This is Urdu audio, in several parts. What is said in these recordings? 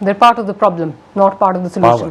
They're part of the problem, not part of the solution.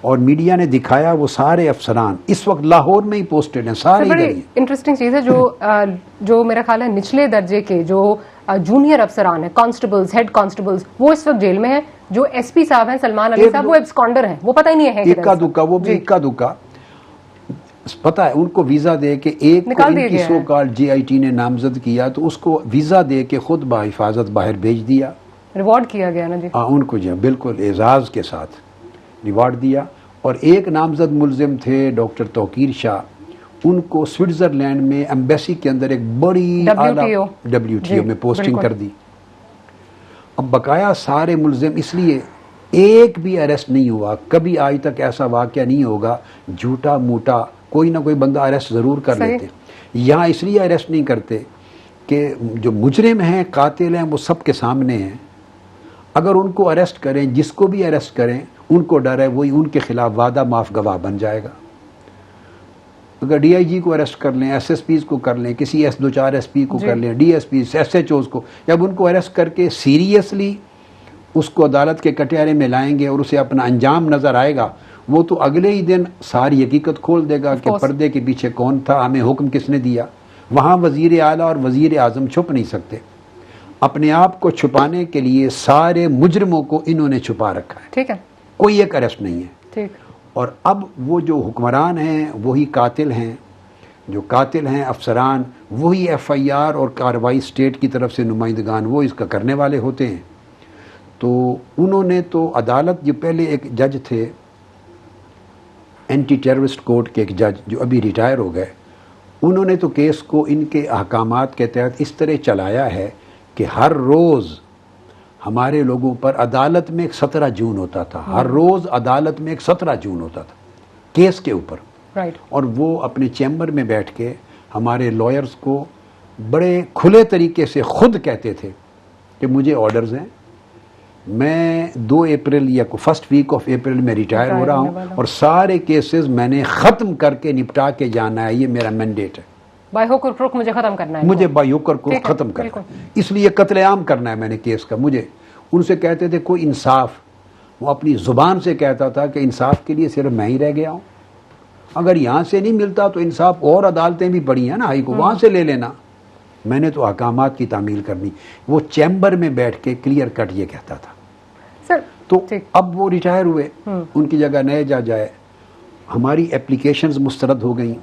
اور میڈیا نے دکھایا وہ سارے افسران اس وقت لاہور میں ہی پوسٹڈ ہیں سارے. بڑی انٹرسٹنگ چیز ہے جو میرا خیال ہے نچلے درجے کے جو جونیئر افسران ہیں, کانسٹیبلز, ہیڈ کانسٹیبلز, وہ اس وقت جیل میں ہیں. جو ایس پی صاحب ہیں سلمان علی صاحب, وہ ایبسکانڈر ہیں, وہ پتہ ہی نہیں ہے اکا دکا, وہ بھی اکا دکا. پتا ہے ان کو ویزا دے کے ایک کو ان کی so called J I T نے نامزد کیا تو اس کو ویزا دے کے خود بحفاظت باہر بھیج دیا, ریوارڈ کیا گیا نا جی. ان کو جو بالکل اعزاز کے ساتھ ریوارڈ دیا. اور ایک نامزد ملزم تھے ڈاکٹر توقیر شاہ, ان کو سوئٹزرلینڈ میں ایمبیسی کے اندر ایک بڑی WTO میں پوسٹنگ کر دی. اب بقایا سارے ملزم, اس لیے ایک بھی اریسٹ نہیں ہوا. کبھی آج تک ایسا واقعہ نہیں ہوگا, جھوٹا موٹا کوئی نہ کوئی بندہ اریسٹ ضرور کر لیتے. یہاں اس لیے اریسٹ نہیں کرتے کہ جو مجرم ہیں, قاتل ہیں, وہ سب کے سامنے ہیں. اگر ان کو اریسٹ کریں, جس کو بھی اریسٹ کریں, ان کو ڈر ہے وہی ان کے خلاف وعدہ معاف گواہ بن جائے گا. اگر ڈی آئی جی کو اریسٹ کر لیں, ایس ایس پیز کو کر لیں, کسی S2 ایس پی کو کر لیں, ڈی ایس پی, SHOs کو, جب ان کو اریسٹ کر کے سیریسلی اس کو عدالت کے کٹہرے میں لائیں گے اور اسے اپنا انجام نظر آئے گا, وہ تو اگلے ہی دن ساری حقیقت کھول دے گا کہ پردے کے پیچھے کون تھا, ہمیں حکم کس نے دیا. وہاں وزیر اعلیٰ اور وزیر اعظم چھپ نہیں سکتے. اپنے آپ کو چھپانے کے لیے سارے مجرموں کو انہوں نے چھپا رکھا ہے. ٹھیک ہے, کوئی ایک اریسٹ نہیں ہے. ٹھیک. اور اب وہ جو حکمران ہیں وہی قاتل ہیں, جو قاتل ہیں افسران وہی FIR اور کارروائی اسٹیٹ کی طرف سے نمائندگان وہ اس کا کرنے والے ہوتے ہیں. تو انہوں نے تو عدالت, جو پہلے ایک جج تھے اینٹی ٹیررسٹ کورٹ کے ایک جج جو ابھی ریٹائر ہو گئے, انہوں نے تو کیس کو ان کے احکامات کے تحت اس طرح چلایا ہے کہ ہر روز ہمارے لوگوں پر عدالت میں ایک 17 جون ہوتا تھا, ہر روز عدالت میں ایک 17 جون ہوتا تھا کیس کے اوپر. اور وہ اپنے چیمبر میں بیٹھ کے ہمارے لائرز کو بڑے کھلے طریقے سے خود کہتے تھے کہ مجھے آرڈرز ہیں, میں 2 اپریل یا 1 ویک آف اپریل میں ریٹائر ہو رہا ہوں اور سارے کیسز میں نے ختم کر کے نپٹا کے جانا ہے, یہ میرا مینڈیٹ ہے. بائی ہوک اور کروک مجھے ختم کرنا ہے, مجھے بائی ہوک اور کروک ختم کرنا ہے, اس لیے قتل عام کرنا ہے میں نے کیس کا. مجھے ان سے کہتے تھے کوئی انصاف, وہ اپنی زبان سے کہتا تھا کہ انصاف کے لیے صرف میں ہی رہ گیا ہوں, اگر یہاں سے نہیں ملتا تو انصاف اور عدالتیں بھی پڑی ہیں نا ہائی کو, وہاں سے لے لینا. میں نے تو احکامات کی تعمیل کرنی. وہ چیمبر میں بیٹھ کے کلیئر کٹ یہ کہتا تھا. تو اب وہ ریٹائر ہوئے, ان کی جگہ نئے جائے, ہماری اپلیکیشنز مسترد ہو گئیں.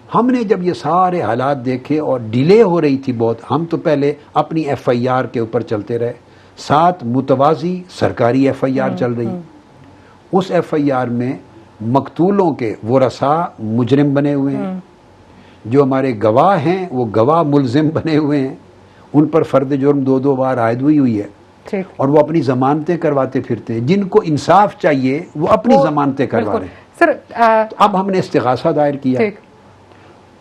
ہم نے جب یہ سارے حالات دیکھے اور ڈیلے ہو رہی تھی بہت, ہم تو پہلے اپنی FIR کے اوپر چلتے رہے, 7 متوازی سرکاری FIR چل رہی. اس FIR میں مقتولوں کے ورثاء مجرم بنے ہوئے ہیں, جو ہمارے گواہ ہیں وہ گواہ ملزم بنے ہوئے ہیں, ان پر فرد جرم 2 بار عائد ہوئی ہے, اور وہ اپنی ضمانتیں کرواتے پھرتے ہیں. جن کو انصاف چاہیے وہ اپنی ضمانتیں کروا رہے ہیں. سر اب ہم نے استغاثہ دائر کیا,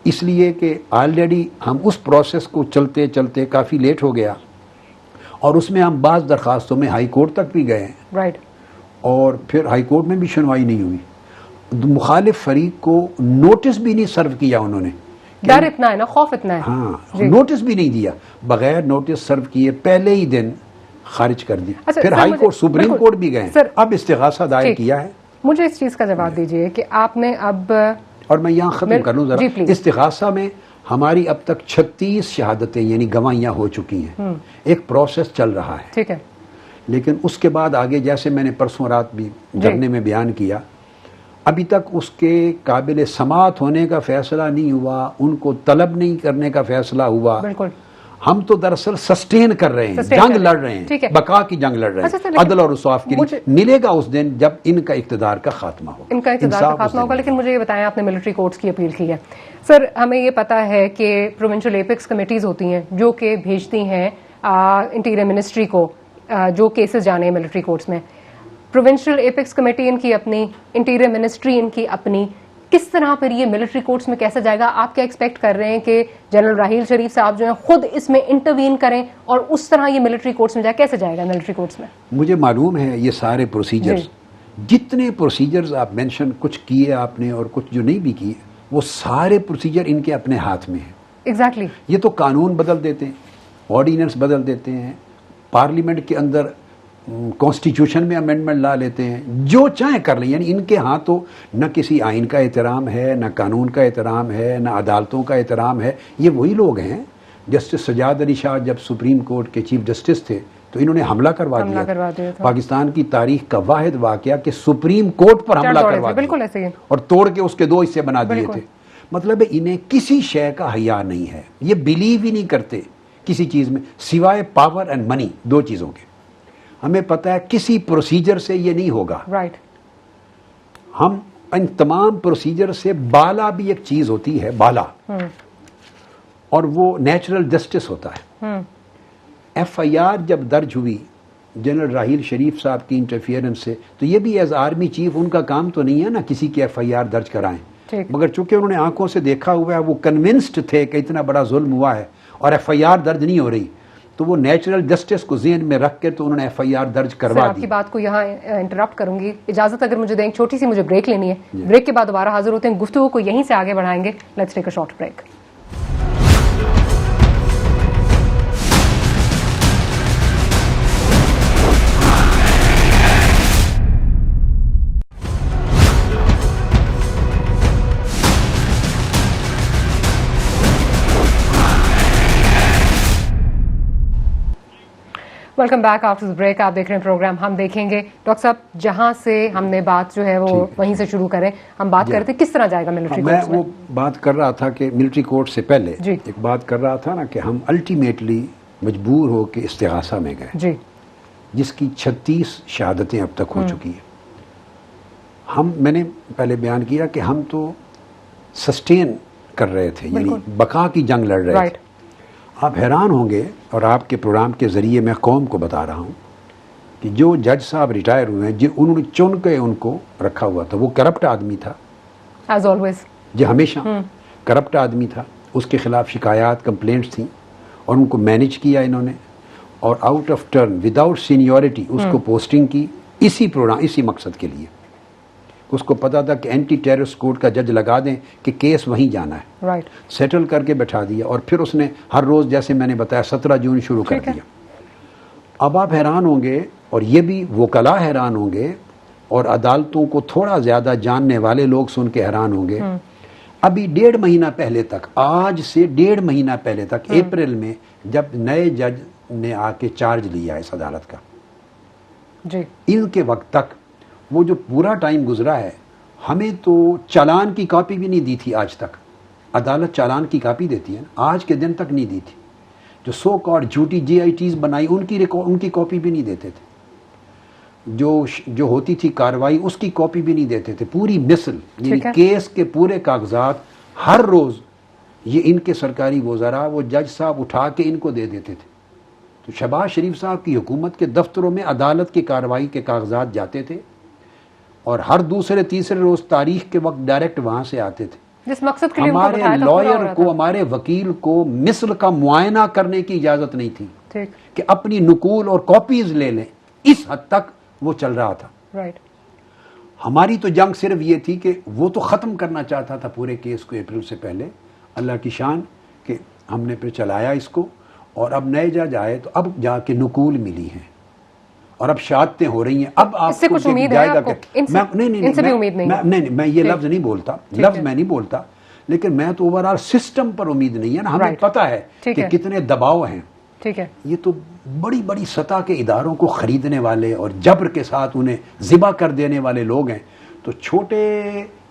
اس لیے کہ آلریڈی ہم اس پروسیس کو چلتے چلتے کافی لیٹ ہو گیا, اور اس میں ہم بعض درخواستوں میں ہائی کورٹ تک بھی گئے ہیں, اور پھر ہائی کورٹ میں بھی سنوائی نہیں ہوئی. مخالف فریق کو نوٹس بھی نہیں سرو کیا انہوں نے. ڈر اتنا ہے نا, خوف اتنا ہے. ہاں, نوٹس بھی نہیں دیا, بغیر نوٹس سرو کیے پہلے ہی دن خارج کر دی. پھر ہائی کورٹ, سپریم کورٹ بھی گئے, اب استغاثہ دائر کیا ہے. مجھے اس چیز کا جواب دیجئے کہ آپ نے اب, اور میں یہاں ختم کر لوں ذرا, استغاثہ میں ہماری اب تک 36 شہادتیں یعنی گواہیاں ہو چکی ہیں. ایک پروسیس چل رہا ہے, ٹھیک ہے, لیکن اس کے بعد آگے جیسے میں نے پرسوں رات بھی دھرنے میں بیان کیا, ابھی تک اس کے قابل سماعت ہونے کا فیصلہ نہیں ہوا, ان کو طلب نہیں کرنے کا فیصلہ ہوا. بالکل, ہم تو دراصل سسٹین کر رہے ہیں, جنگ لڑ رہے ہیں, بقا کی جنگ لڑ رہے ہیں, عدل اور انصاف کے لیے. ملے گا اس دن جب ان کا اقتدار کا خاتمہ ہوگا, ان کا اقتدار کا خاتمہ ہوگا. لیکن مجھے یہ بتائیں, آپ نے ملٹری کورٹس کی اپیل کی ہے. سر, ہمیں یہ پتا ہے کہ پروونشل ایپیکس کمیٹیز ہوتی ہیں جو کہ بھیجتی ہیں انٹیریئر منسٹری کو جو کیسز جانے ہیں ملٹری کورٹس میں. پروونشل ایپیکس کمیٹی ان کی اپنی, انٹیریئر منسٹری ان کی اپنی, کس طرح پھر یہ ملٹری کورٹس میں کیسے جائے گا؟ آپ کیا ایکسپیکٹ کر رہے ہیں کہ جنرل راحیل شریف صاحب جو ہیں خود اس میں انٹروین کریں اور اس طرح یہ ملٹری کورٹس میں جائے؟ کیسے جائے گا ملٹری کورٹس میں؟ مجھے معلوم ہے یہ سارے پروسیجرز, جتنے پروسیجرز آپ مینشن, کچھ کیے آپ نے اور کچھ جو نہیں بھی کیے, وہ سارے پروسیجر ان کے اپنے ہاتھ میں ہیں. ایگزیکٹلی. یہ تو قانون بدل دیتے ہیں, آرڈیننس بدل دیتے ہیں, پارلیمنٹ کے اندر کانسٹیٹیوشن میں امینڈمنٹ لا لیتے ہیں، جو چاہیں کر لیں. یعنی ان کے ہاں تو نہ کسی آئین کا احترام ہے، نہ قانون کا احترام ہے، نہ عدالتوں کا احترام ہے. یہ وہی لوگ ہیں. جسٹس سجاد علی شاہ جب سپریم کورٹ کے چیف جسٹس تھے تو انہوں نے حملہ کروا دیا تھا. پاکستان کی تاریخ کا واحد واقعہ کہ سپریم کورٹ پر حملہ کروا دیا اور توڑ کے اس کے 2 حصے بنا دیے تھے. مطلب انہیں کسی شے کا حیا نہیں ہے. یہ بلیو ہی نہیں کرتے کسی چیز میں سوائے پاور اینڈ منی، 2 چیزوں کے. ہمیں پتہ ہے کسی پروسیجر سے یہ نہیں ہوگا. ہم ان تمام پروسیجر سے بالا بھی ایک چیز ہوتی ہے، بالا، اور وہ نیچرل جسٹس ہوتا ہے. ایف آئی آر جب درج ہوئی جنرل راحیل شریف صاحب کی انٹرفیئرنس سے، تو یہ بھی ایز آرمی چیف ان کا کام تو نہیں ہے نا کسی کی ایف آئی آر درج کرائیں. مگر چونکہ انہوں نے آنکھوں سے دیکھا ہوا ہے، وہ کنونسڈ تھے کہ اتنا بڑا ظلم ہوا ہے اور ایف آئی آر درج نہیں ہو رہی، تو وہ نیچرل جسٹس کو ذہن میں رکھ کے تو انہوں نے ایف آئی آر درج کروا دی. آپ کی بات کو یہاں انٹرپٹ کروں گی، اجازت اگر مجھے دیں، چھوٹی سی مجھے بریک لینی ہے. بریک کے بعد دوبارہ حاضر ہوتے ہیں، گفتگو کو یہیں سے آگے بڑھائیں گے. Let's take a short break. Welcome back after break. آپ دیکھ رہے ہیں پروگرام ہم دیکھیں گے. ڈاکٹر صاحب، جہاں سے ہم نے بات جو ہے وہ وہیں سے شروع کریں. ہم بات کرتے کس طرح جائے گا ملٹری کورٹس میں. میں وہ بات کر رہا تھا کہ ملٹری کورٹ سے پہلے ایک بات کر رہا تھا نا کہ ہم الٹیمیٹلی مجبور ہو کے استغاثہ میں گئے، جس کی 36 شہادتیں اب تک ہو چکی ہیں. میں نے پہلے بیان کیا کہ ہم تو سسٹین کر رہے تھے، یعنی بقا کی جنگ لڑ رہے تھے. آپ حیران ہوں گے، اور آپ کے پروگرام کے ذریعے میں قوم کو بتا رہا ہوں کہ جو جج صاحب ریٹائر ہوئے ہیں، انہوں نے چن کے ان کو رکھا ہوا تھا. وہ کرپٹ آدمی تھا، ایز آلویز جی ہمیشہ کرپٹ آدمی تھا. اس کے خلاف شکایات، کمپلینٹس تھیں، اور ان کو مینیج کیا انہوں نے، اور out of turn without seniority اس کو پوسٹنگ کی اسی پروگرام، اسی مقصد کے لیے. اس کو پتا تھا کہ اینٹی ٹیررسٹ کورٹ کا جج لگا دیں کہ کیس وہیں جانا ہے. سیٹل کر کے بٹھا دیا، اور پھر اس نے ہر روز جیسے میں نے بتایا 17 جون شروع کر دیا. اب آپ حیران ہوں گے، اور یہ بھی وکلاء حیران ہوں گے، اور عدالتوں کو تھوڑا زیادہ جاننے والے لوگ سن کے حیران ہوں گے. ابھی 1.5 مہینہ پہلے تک، آج سے 1.5 مہینہ پہلے تک، اپریل میں جب نئے جج نے آ کے چارج لیا اس عدالت کا، ان کے وقت تک وہ جو پورا ٹائم گزرا ہے، ہمیں تو چالان کی کاپی بھی نہیں دی تھی آج تک. عدالت چالان کی کاپی دیتی ہے، آج کے دن تک نہیں دی تھی. جو سو کارڈ جھوٹی جی آئی ٹیز بنائی، ان کی کاپی بھی نہیں دیتے تھے. جو ہوتی تھی کاروائی، اس کی کاپی بھی نہیں دیتے تھے. پوری مثل، یعنی کیس کے پورے کاغذات ہر روز یہ ان کے سرکاری وزراء، وہ جج صاحب اٹھا کے ان کو دے دیتے تھے. تو شہباز شریف صاحب کی حکومت کے دفتروں میں عدالت کی کاروائی کے کاغذات جاتے تھے، اور ہر دوسرے تیسرے روز تاریخ کے وقت ڈائریکٹ وہاں سے آتے تھے. جس مقصد کے لیے ہمارے لائر کو، ہمارے وکیل کو مثل کا معائنہ کرنے کی اجازت نہیں تھی کہ اپنی نقول اور کاپیز لے لیں. اس حد تک وہ چل رہا تھا. ہماری تو جنگ صرف یہ تھی کہ وہ تو ختم کرنا چاہتا تھا پورے کیس کو اپریل سے پہلے. اللہ کی شان کہ ہم نے پھر چلایا اس کو، اور اب نئے جج آئے تو اب جا کے نقول ملی ہیں، اور اب شہادتیں ہو رہی ہیں. اب آپ سے کچھ امید ہے آپ کو؟ نہیں، میں یہ لفظ نہیں بولتا، میں نہیں بولتا، لیکن میں تو اوورآل سسٹم پر امید نہیں ہے نا. ہمیں پتا ہے کہ کتنے دباؤ ہیں. یہ تو بڑی بڑی سطح کے اداروں کو خریدنے والے اور جبر کے ساتھ انہیں ذبح کر دینے والے لوگ ہیں. تو چھوٹے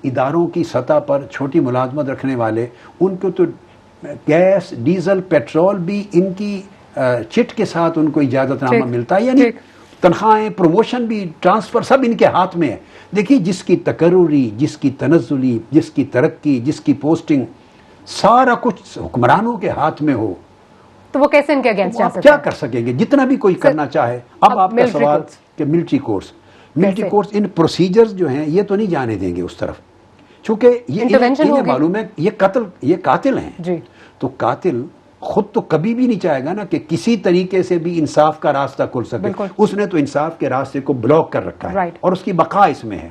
اداروں کی سطح پر چھوٹی ملازمت رکھنے والے، ان کو تو گیس، ڈیزل، پیٹرول بھی ان کی چٹ کے ساتھ ان کو اجازت نامہ ملتا ہے. یعنی تنخواہیں، پروموشن بھی، ٹرانسفر سب ان کے ہاتھ میں ہے. دیکھیے، جس کی تقرری، جس کی تنزلی، جس کی ترقی، جس کی پوسٹنگ، سارا کچھ حکمرانوں کے ہاتھ میں ہو تو وہ کیسے ان کے اگینسٹ جا سکتے کیا کر سکیں گے؟ جتنا بھی کوئی کرنا چاہے. اب آپ کا سوال کہ ملٹری کورٹس ان پروسیجرز جو ہیں یہ تو نہیں جانے دیں گے اس طرف، چونکہ یہ معلوم ہے یہ قاتل ہیں. تو قاتل خود تو کبھی بھی نہیں چاہے گا نا کہ کسی طریقے سے بھی انصاف کا راستہ کھل سکے. اس نے تو انصاف کے راستے کو بلاک کر رکھا ہے، اور اس کی بقا اس میں ہے.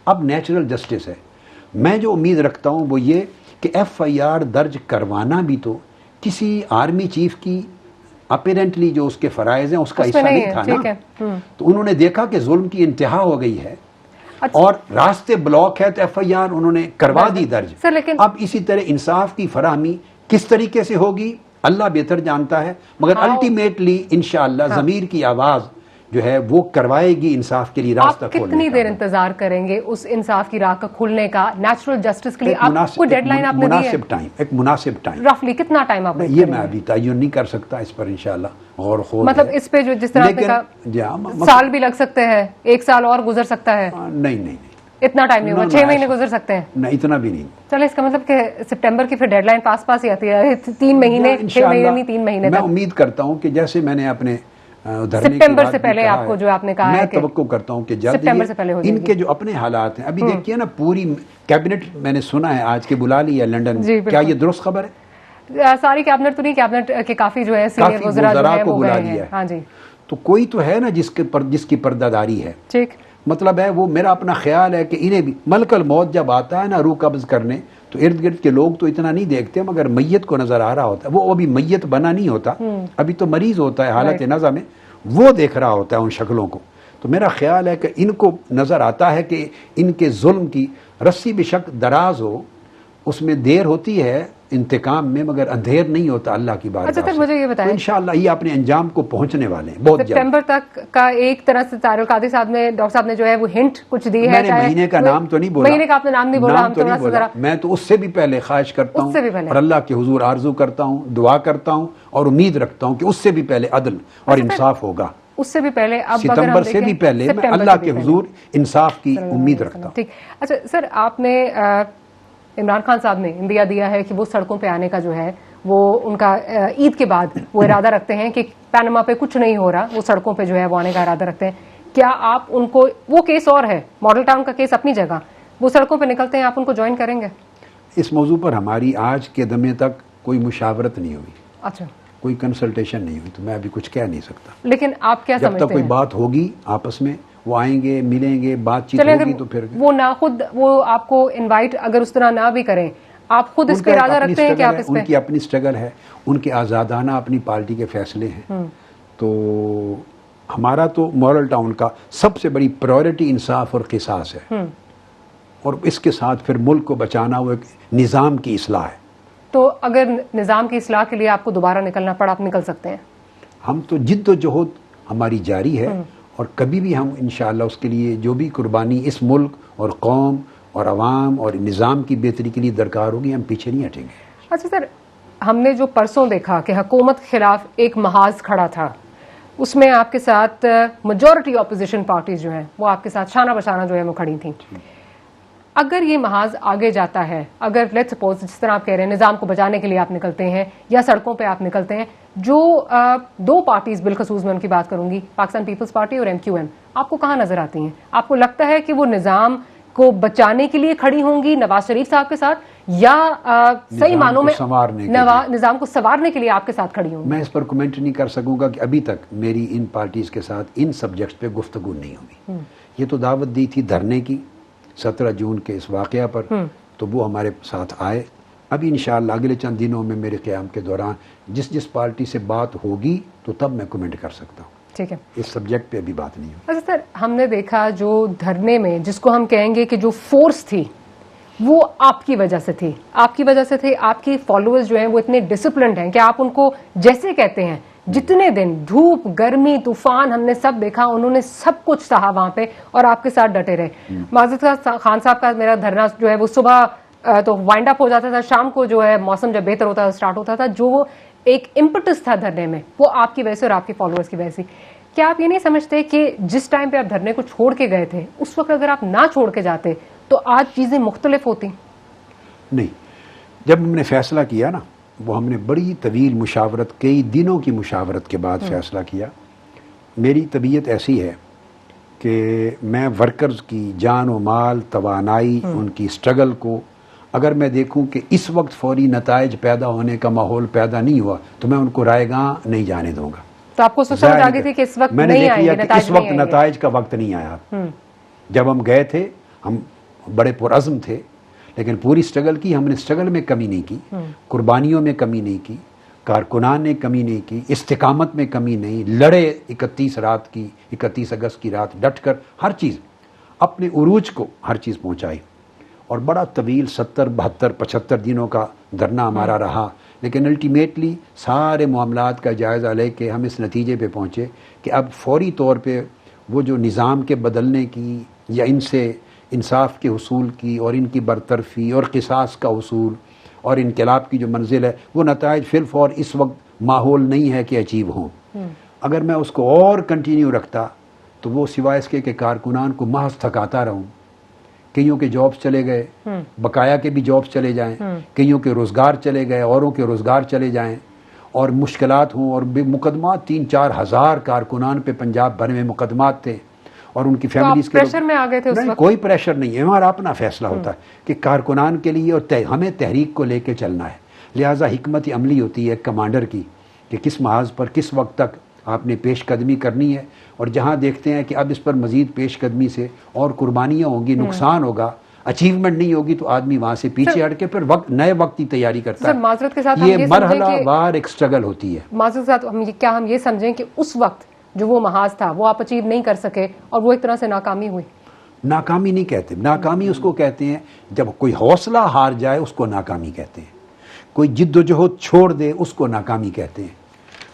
اب نیچرل جسٹس ہے. میں جو امید رکھتا ہوں وہ یہ کہ ایف آئی آر درج کروانا بھی تو کسی آرمی چیف کی اپیرنٹلی جو اس کے فرائض ہیں اس کا اس حصہ میں نہیں تھا ٹھیک نا. ہے. تو انہوں نے دیکھا کہ ظلم کی انتہا ہو گئی ہے اچھا. اور راستے بلاک ہے تو ایف آئی آر انہوں نے کروا دی درج. سر لیکن اب اسی طرح انصاف کی فراہمی کس طریقے سے ہوگی اللہ بہتر جانتا ہے, مگر الٹیمیٹلی انشاءاللہ ضمیر کی آواز جو ہے وہ کروائے گی انصاف کے لیے راستہ آپ کھولنے کتنی کا. دیر انتظار کریں گے اس انصاف کی راہ کا کھلنے کا, نیچرل جسٹس کے لیے آپ کوئی ڈیڈ لائن آپ نے دی ہے؟ مناسب ٹائم, ایک مناسب ٹائم. رفلی کتنا ٹائم آپ یہ میں ابھی تعین نہیں کر سکتا اس پر, انشاءاللہ غور و خوض مطلب ہے. اس پہ جو جس طرح آپ نے کہا سال بھی لگ سکتے ہیں, ایک سال اور گزر سکتا ہے, نہیں اتنا ٹائم نہیں ہوگا, 6 مہینے گزر سکتے ہیں. نہیں, اتنا بھی نہیں. چلے اس کا مطلب کہ سپٹمبر کی پھر ڈیڈ لائن پاس ہی آتی ہے, 3 مہینے 6 مہینے نہیں 3 مہینے میں تک. امید کرتا ہوں کہ جیسے میں نے اپنے سپٹمبر سے پہلے آپ کو جو آپ نے کہا ہے میں کہ توقع کرتا ہوں کہ جلد سپٹمبر سے پہلے ہو جائے ان کے جو اپنے حالات ہیں ابھی دیکھیے نا, پوری کیبنٹ میں نے سنا ہے آج کے بلا لی ہے لنڈن, کیا یہ درست خبر ہے؟ ساری کیبنٹ تو نہیں, کیبنٹ کے کافی جو ہے سینئر وزراء جو ہیں کو وہ بلا گئے لیا ہیں. ہاں جی, تو کوئی تو ہے نا جس کی پردہ داری ہے. ٹھیک, مطلب ہے وہ میرا اپنا خیال ہے کہ انہیں بھی ملک الموت جب آتا ہے نا روح قبض کرنے, تو ارد گرد کے لوگ تو اتنا نہیں دیکھتے, مگر میت کو نظر آ رہا ہوتا ہے. وہ ابھی میت بنا نہیں ہوتا, ابھی تو مریض ہوتا ہے حالت نزع میں, وہ دیکھ رہا ہوتا ہے ان شکلوں کو. تو میرا خیال ہے کہ ان کو نظر آتا ہے کہ ان کے ظلم کی رسی بے شک دراز ہو, اس میں دیر ہوتی ہے انتقام میں, مگر اندھیر نہیں ہوتا اللہ کی بارگاہ سے. اچھا سر مجھے یہ بتائیں, انشاءاللہ یہ اپنے انجام کو پہنچنے والے ہیں بہت جلد. سپٹمبر تک کا ایک طرح سے طاہر القادری صاحب نے, ڈاکٹر صاحب نے جو ہے وہ ہنٹ کچھ دی ہے. میں نے مہینے کا نام تو نہیں بولا, مہینے کا آپ نے نام نہیں بولا, ہم تھوڑا سا ذرا, میں تو اس سے بھی پہلے خواہش کرتا ہوں اور اللہ کے حضور آرزو کرتا ہوں, دعا کرتا ہوں اور امید رکھتا ہوں کہ اس سے بھی پہلے عدل اور انصاف ہوگا. اس سے بھی پہلے, اب ستمبر سے بھی پہلے میں اللہ کے حضور انصاف کی امید رکھتا ہوں. ٹھیک. اچھا سر, آپ نے عمران خان صاحب نے انڈیا دیا ہے کہ وہ سڑکوں پہ آنے کا جو ہے وہ ان کا عید کے بعد وہ ارادہ رکھتے ہیں کہ پینما پہ کچھ نہیں ہو رہا, وہ سڑکوں پہ جو ہے وہ آنے کا ارادہ رکھتے ہیں. کیا آپ ان کو, وہ کیس اور ہے, ماڈل ٹاؤن کا کیس اپنی جگہ, وہ سڑکوں پہ نکلتے ہیں, آپ ان کو جوائن کریں گے؟ اس موضوع پر ہماری آج کے دمے تک کوئی مشاورت نہیں ہوئی, اچھا, کوئی کنسلٹیشن نہیں ہوئی, تو میں ابھی کچھ کہہ نہیں سکتا. لیکن آپ کیا سمجھتے ہیں, جب تک کوئی بات ہوگی آپس میں, وہ آئیں گے, ملیں گے, بات چیت ہوگی, تو پھر وہ نہ خود وہ آپ کو انوائٹ اگر اس طرح نہ بھی کریں, آپ خود اس پہ ارادہ رکھتے ہیں کہ آپ اس پہ, ان کی اپنی اسٹرگل ہے, ان کے آزادانہ اپنی پارٹی کے فیصلے ہیں. تو ہمارا تو ماڈل ٹاؤن کا سب سے بڑی پرائورٹی انصاف اور قصاص ہے, اور اس کے ساتھ پھر ملک کو بچانا وہ ایک نظام کی اصلاح ہے. تو اگر نظام کی اصلاح کے لیے آپ کو دوبارہ نکلنا پڑا, آپ نکل سکتے ہیں؟ ہم تو جد و جہد ہماری جاری ہے, اور کبھی بھی ہم انشاءاللہ اس کے لیے جو بھی قربانی اس ملک اور قوم اور عوام اور نظام کی بہتری کے لیے درکار ہوگی, ہم پیچھے نہیں ہٹیں گے. اچھا سر, ہم نے جو پرسوں دیکھا کہ حکومت کے خلاف ایک محاذ کھڑا تھا, اس میں آپ کے ساتھ میجورٹی اپوزیشن پارٹیز جو ہیں وہ آپ کے ساتھ شانہ بشانہ جو ہے وہ کھڑی تھیں. اگر یہ محاذ آگے جاتا ہے, اگر لیٹس سپوز جس طرح آپ کہہ رہے ہیں نظام کو بچانے کے لیے آپ نکلتے ہیں یا سڑکوں پہ آپ نکلتے ہیں, جو دو پارٹیز بالخصوص میں ان کی بات کروں گی, پاکستان پیپلز پارٹی اور MQM, آپ کو کہاں نظر آتی ہیں؟ آپ کو لگتا ہے کہ وہ نظام کو بچانے کے لیے کھڑی ہوں گی نواز شریف صاحب کے ساتھ, یا صحیح معنوں میں نظام کو سنوارنے کے لیے آپ کے ساتھ کھڑی ہوں گی؟ میں اس پر کمنٹ نہیں کر سکوں گا کہ ابھی تک میری ان پارٹیز کے ساتھ ان سبجیکٹس پہ گفتگو نہیں ہوئی. یہ تو دعوت دی تھی دھرنے کی 17 جون کے اس واقعہ پر, تو وہ ہمارے ساتھ آئے. ابھی انشاءاللہ اگلے چند دنوں میں میرے قیام کے دوران جس پارٹی سے بات ہوگی تو تب میں کمنٹ کر سکتا ہوں. ٹھیک ہے, اس سبجیکٹ پہ ابھی بات نہیں ہوئی. اچھا سر, ہم نے دیکھا جو دھرنے میں جس کو ہم کہیں گے کہ جو فورس تھی وہ آپ کی وجہ سے تھی, آپ کی وجہ سے تھی. آپ کی فالوورز جو ہیں وہ اتنے ڈسپلنڈ ہیں کہ آپ ان کو جیسے کہتے ہیں, جتنے دن دھوپ گرمی طوفان ہم نے سب دیکھا, انہوں نے سب کچھ سہا وہاں پہ اور آپ کے ساتھ ڈٹے رہے. معذرت خان صاحب کا میرا دھرنا جو ہے وہ صبح تو وائنڈ اپ ہو جاتا تھا, شام کو جو ہے موسم جب بہتر ہوتا تھا اسٹارٹ ہوتا تھا. جو وہ ایک امپٹس تھا دھرنے میں, وہ آپ کی وجہ سے اور آپ کے فالوورز کی وجہ سے. کیا آپ یہ نہیں سمجھتے کہ جس ٹائم پہ آپ دھرنے کو چھوڑ کے گئے تھے, اس وقت اگر آپ نہ چھوڑ کے جاتے تو آج چیزیں مختلف ہوتی؟ نہیں, جب ہم نے فیصلہ کیا نا, وہ ہم نے بڑی طویل مشاورت, کئی دنوں کی مشاورت کے بعد فیصلہ کیا. میری طبیعت ایسی ہے کہ میں ورکرز کی جان و مال, توانائی, ان کی سٹرگل کو اگر میں دیکھوں کہ اس وقت فوری نتائج پیدا ہونے کا ماحول پیدا نہیں ہوا تو میں ان کو رائے گاں نہیں جانے دوں گا. تو آپ کو سمجھ آ گئی تھی کہ اس وقت میں نے دیکھ لیا کہ اس وقت نتائج نتائج کا وقت نہیں آیا. جب ہم گئے تھے ہم بڑے پرعزم تھے, لیکن پوری سٹرگل کی, ہم نے سٹرگل میں کمی نہیں کی, قربانیوں میں کمی نہیں کی, کارکنان نے کمی نہیں کی، استقامت میں کمی نہیں، لڑے 31 اگست کی رات ڈٹ کر ہر چیز اپنے عروج کو ہر چیز پہنچائی، اور بڑا طویل 70 72 75 دنوں کا دھرنا ہمارا رہا، لیکن الٹیمیٹلی سارے معاملات کا جائزہ لے کے ہم اس نتیجے پہ پہنچے کہ اب فوری طور پہ وہ جو نظام کے بدلنے کی یا ان سے انصاف کے حصول کی اور ان کی برطرفی اور قصاص کا حصول اور انقلاب کی جو منزل ہے، وہ نتائج فی الفور اس وقت ماحول نہیں ہے کہ اچیو ہوں۔ اگر میں اس کو اور کنٹینیو رکھتا تو وہ سوائے اس کے کہ کارکنان کو محض تھکاتا رہوں، کئیوں کے جابز چلے گئے، بقایا کے بھی جابز چلے جائیں، کئیوں کے روزگار چلے گئے، اوروں کے روزگار چلے جائیں، اور مشکلات ہوں، اور مقدمات 3-4 ہزار کارکنان پہ پنجاب بھر میں مقدمات تھے، اور ان کی فیملیز کے پریشر میں آ گئے تھے اس وقت؟ کوئی پریشر نہیں ہے، ہمارا اپنا فیصلہ ہوتا ہے کہ کارکنان کے لیے اور ہمیں تحریک کو لے کے چلنا ہے، لہٰذا حکمت عملی ہوتی ہے کمانڈر کی کہ کس محاذ پر کس وقت تک آپ نے پیش قدمی کرنی ہے، اور جہاں دیکھتے ہیں کہ اب اس پر مزید پیش قدمی سے اور قربانیاں ہوں گی، نقصان ہوگا، اچیومنٹ نہیں ہوگی، تو آدمی وہاں سے پیچھے ہٹ کے پھر نئے وقت کی تیاری کرتا ہے۔ معذرت کے ساتھ یہ مرحلہ وار ایک سٹرگل ہوتی ہے۔ معذرت کے ساتھ کیا ہم یہ سمجھیں کہ اس وقت جو وہ محاذ تھا وہ آپ اچیو نہیں کر سکے اور وہ ایک طرح سے ناکامی ہوئی؟ ناکامی نہیں کہتے، ناکامی اس کو کہتے ہیں جب کوئی حوصلہ ہار جائے، اس کو ناکامی کہتے ہیں، کوئی جد و جہد چھوڑ دے اس کو ناکامی کہتے ہیں،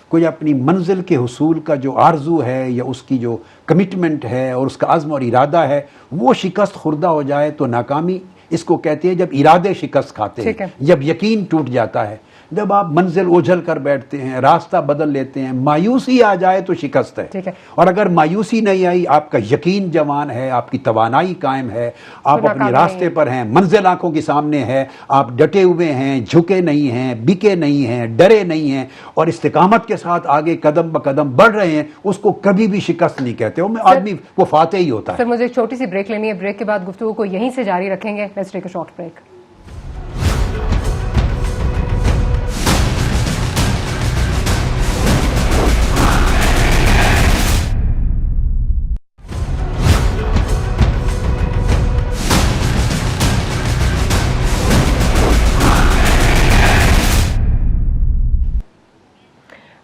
کوئی اپنی منزل کے حصول کا جو آرزو ہے یا اس کی جو کمٹمنٹ ہے اور اس کا عزم اور ارادہ ہے وہ شکست خوردہ ہو جائے تو ناکامی اس کو کہتے ہیں، جب ارادے شکست کھاتے ہیں، جب یقین ٹوٹ جاتا ہے، جب آپ منزل اوجھل کر بیٹھتے ہیں، راستہ بدل لیتے ہیں، مایوسی آ جائے تو شکست ہے، اور اگر مایوسی نہیں آئی، آپ کا یقین جوان ہے، آپ کی توانائی قائم ہے، آپ اپنے راستے پر ہیں، منزل آنکھوں کے سامنے ہے، آپ ڈٹے ہوئے ہیں، جھکے نہیں ہیں، بکے نہیں ہیں، ڈرے نہیں ہیں، اور استقامت کے ساتھ آگے قدم بقدم بڑھ رہے ہیں، اس کو کبھی بھی شکست نہیں کہتے، آدمی وہ فاتح ہی ہوتا ہے۔ سر مجھے ایک چھوٹی سی بریک لینی ہے، بریک کے بعد گفتگو کو یہیں سے جاری رکھیں گے۔ Let's take a short break.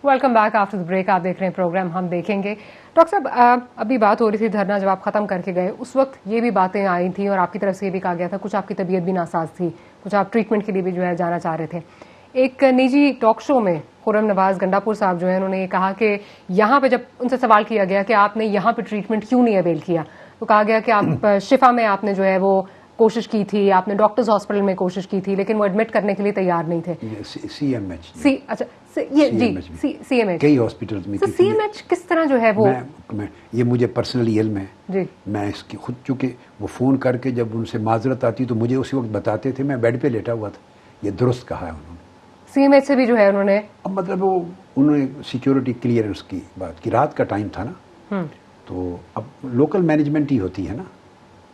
Welcome back after the break. آپ دیکھ رہے ہیں پروگرام ہم دیکھیں گے۔ ڈاکٹر صاحب، ابھی بات ہو رہی تھی دھرنا جب آپ ختم کر کے گئے، اس وقت یہ بھی باتیں آئی تھیں اور آپ کی طرف سے یہ بھی کہا گیا تھا کچھ آپ کی طبیعت بھی ناساز تھی، کچھ آپ ٹریٹمنٹ کے لیے بھی جو ہے جانا چاہ رہے تھے۔ ایک نجی ٹاک شو میں خرم نواز گنڈاپور صاحب جو ہیں انہوں نے یہ کہا کہ یہاں پہ جب ان سے سوال کیا گیا کہ آپ نے یہاں پہ ٹریٹمنٹ کیوں نہیں اویل کیا، تو کہا گیا کہ آپ شفا میں آپ نے جو ہے وہ کوشش کی تھی، آپ نے ڈاکٹرز ہاسپٹل میں کوشش کی تھی، لیکن وہ ایڈمٹ کرنے کے لیے تیار نہیں تھے۔ سی ایم ایچ، اچھا جی سی ایم ایچ، کئی ہاسپٹلز میں سی ایم ایچ کس طرح جو ہے وہ، یہ مجھے پرسنلی علم ہے جی، میں اس کی خود، چونکہ وہ فون کر کے جب ان سے معذرت آتی تو مجھے اسی وقت بتاتے تھے، میں بیڈ پہ لیٹا ہوا تھا۔ یہ درست کہا ہے انہوں نے، سی ایم ایچ سے بھی جو ہے انہوں نے، اب مطلب وہ انہوں نے سیکیورٹی کلیئرنس کی بات کی، رات کا ٹائم تھا نا، تو اب لوکل مینجمنٹ ہی ہوتی ہے نا،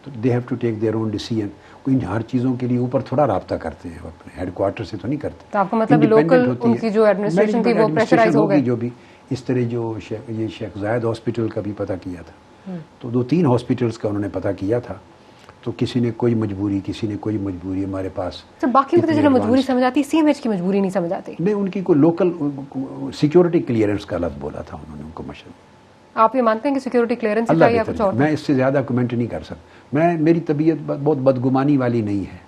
تو they have to take their own decision, کوئی ہر چیزوں کے لیے اوپر تھوڑا رابطہ کرتے ہیں، اپنے ہیڈ کوارٹر سے تو نہیں کرتے۔ تو آپ کا مطلب لوکل ان کی جو ایڈمنسٹریشن تھی وہ پریشرائز ہو گئی، جو بھی اس طرح جو یہ شیخ زاید ہاسپٹل کا بھی پتہ کیا تھا، تو 2-3 ہاسپٹلس کا انہوں نے پتہ کیا تھا، تو کسی نے کوئی مجبوری، کسی نے کوئی مجبوری ہمارے پاس، باقی پتہ چلا مجبوری سمجھ آتی، سی ایم ایچ کی مجبوری نہیں سمجھ آتی۔ نہیں، ان کی کوئی لوکل سیکیورٹی کلیئرنس کا لفظ بولا تھا انہوں نے ان کو مشن۔ آپ یہ مانتے ہیں کہ سیکیورٹی کلیئرنس اللہ چاہیے کچھ اور؟ میں اس سے زیادہ کمنٹ نہیں کر سکتا، میری طبیعت بہت بدگمانی والی نہیں ہے۔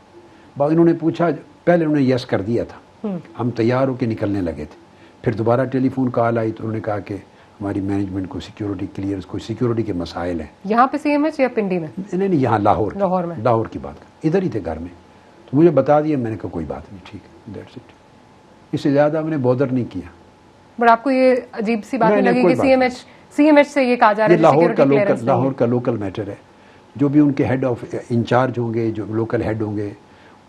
انہوں نے پوچھا، پہلے انہوں نے یس کر دیا تھا، ہم تیار ہو کے نکلنے لگے تھے، پھر دوبارہ ٹیلی فون کال آئی تو انہوں نے کہا کہ ہماری مینجمنٹ کو سیکیورٹی کلیئرنس، کوئی سیکیورٹی کے مسائل ہیں۔ یہاں پہ سی ایم ایچ یا پنڈی میں؟ نہیں، یہاں لاہور میں، لاہور کی بات کر، ادھر ہی تھے گھر میں، تو مجھے بتا دیا، میں نے کہا کوئی بات نہیں، ٹھیک ہے، دیٹس اٹ، اس سے زیادہ میں نے بودر نہیں کیا۔ بٹ آپ کو یہ عجیب سی بات نہیں لگی کہ سی ایم ایچ سے یہ کہا جا رہا ہے لاہور کا لوکل میٹر ہے، جو بھی ان کے ہیڈ آف انچارج ہوں گے، جو لوکل ہیڈ ہوں گے،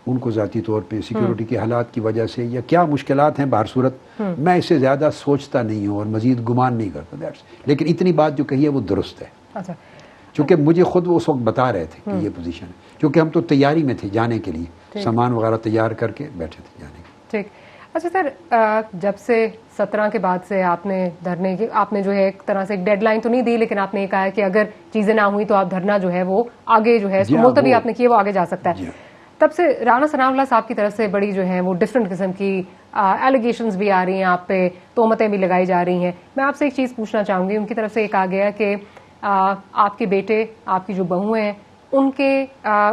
ان کو ذاتی طور پہ سیکیورٹی کے حالات کی وجہ سے یا کیا مشکلات ہیں، بہر صورت میں اس سے زیادہ سوچتا نہیں ہوں اور مزید گمان نہیں کرتا، لیکن اتنی بات جو کہی ہے وہ درست ہے، چونکہ مجھے خود وہ اس وقت بتا رہے تھے کہ یہ پوزیشن ہے، کیونکہ ہم تو تیاری میں تھے جانے کے لیے، سامان وغیرہ تیار کر کے بیٹھے تھے جانے کے۔ ٹھیک، اچھا سر، جب سے 17 کے بعد سے آپ نے دھرنے کی، آپ نے جو ہے ایک طرح سے ایک ڈیڈ لائن تو نہیں دی، لیکن آپ نے یہ کہا کہ اگر چیزیں نہ ہوئی تو آپ دھرنا جو ہے وہ آگے جو ہے اس کو ملتوی آپ نے کیے وہ آگے جا سکتا ہے۔ تب سے رانا ثناء اللہ صاحب کی طرف سے بڑی جو ہیں وہ ڈفرینٹ قسم کی ایلیگیشنز بھی آ رہی ہیں آپ پہ, تہمتیں بھی لگائی جا رہی ہیں. میں آپ سے ایک چیز پوچھنا چاہوں گی, ان کی طرف سے ایک آ گیا کہ آپ کے بیٹے, آپ کی جو بہو ہیں, ان کے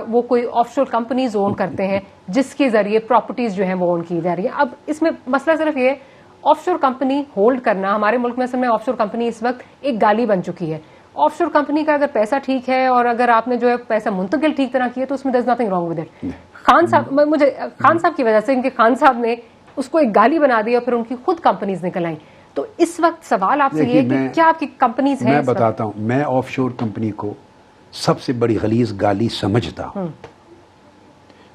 وہ کوئی آف شور کمپنیز اون کرتے ہیں جس کے ذریعے پراپرٹیز جو ہیں وہ اون کی جا رہی ہیں. اب اس میں مسئلہ صرف یہ, آف شور کمپنی ہولڈ کرنا ہمارے ملک میں اصل میں آف شور کمپنی اس وقت ایک گالی بن چکی ہے. آف شور کمپنی کا اگر پیسہ ٹھیک ہے اور اگر آپ نے جو ہے پیسہ منتقل ٹھیک طرح کیا تو اس میں there is nothing wrong with it. Khan صاحب, مجھے خان صاحب کی وجہ سے, ان کے خان صاحب نے اس کو ایک گالی بنا دی اور پھر ان کی خود کمپنیز نکل آئیں. تو اس وقت سوال آپ سے یہ کہ کیا آپ کی کمپنیز ہیں؟ میں بتاتا ہوں, میں آف شور کمپنی کو سب سے بڑی غلیظ گالی سمجھتا ہوں.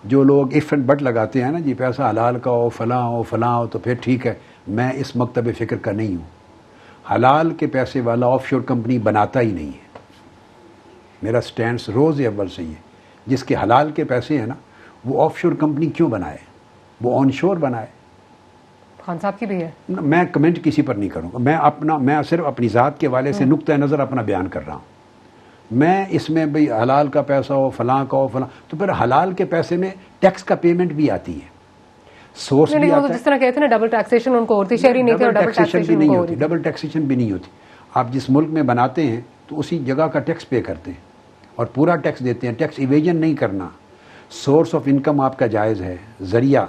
جو لوگ اف اینڈ بٹ لگاتے ہیں نا جی پیسہ حلال کا ہو, فلاں ہو فلاں ہو, تو پھر ٹھیک ہے. میں اس مکتب فکر کا نہیں ہوں. حلال کے پیسے والا آف شور کمپنی بناتا ہی نہیں ہے. میرا سٹینڈ روز اول سے یہ, جس کے حلال کے پیسے ہیں نا وہ آف شور کمپنی کیوں بنائے, وہ آن شور بنائے. خان صاحب کی بھی ہے. میں کمنٹ کسی پر نہیں کروں گا. میں صرف اپنی ذات کے والے سے نقطۂ نظر اپنا بیان کر رہا ہوں. میں اس میں بھئی حلال کا پیسہ ہو, فلاں کا ہو, فلاں, تو پھر حلال کے پیسے میں ٹیکس کا پیمنٹ بھی آتی ہے, سورس بھی آتا ہے. جس طرح کہتے ہیں نا ڈبل ٹیکسیشن ان کو ہوتی, شہری نہیں تھے اور ڈبل ٹیکسیشن نہیں ہوتی. ڈبل ٹیکسیشن بھی نہیں ہوتی. آپ جس ملک میں بناتے ہیں تو اسی جگہ کا ٹیکس پے کرتے ہیں اور پورا ٹیکس دیتے ہیں. ٹیکس ایویژن نہیں کرنا. سورس آف انکم آپ کا جائز ہے, ذریعہ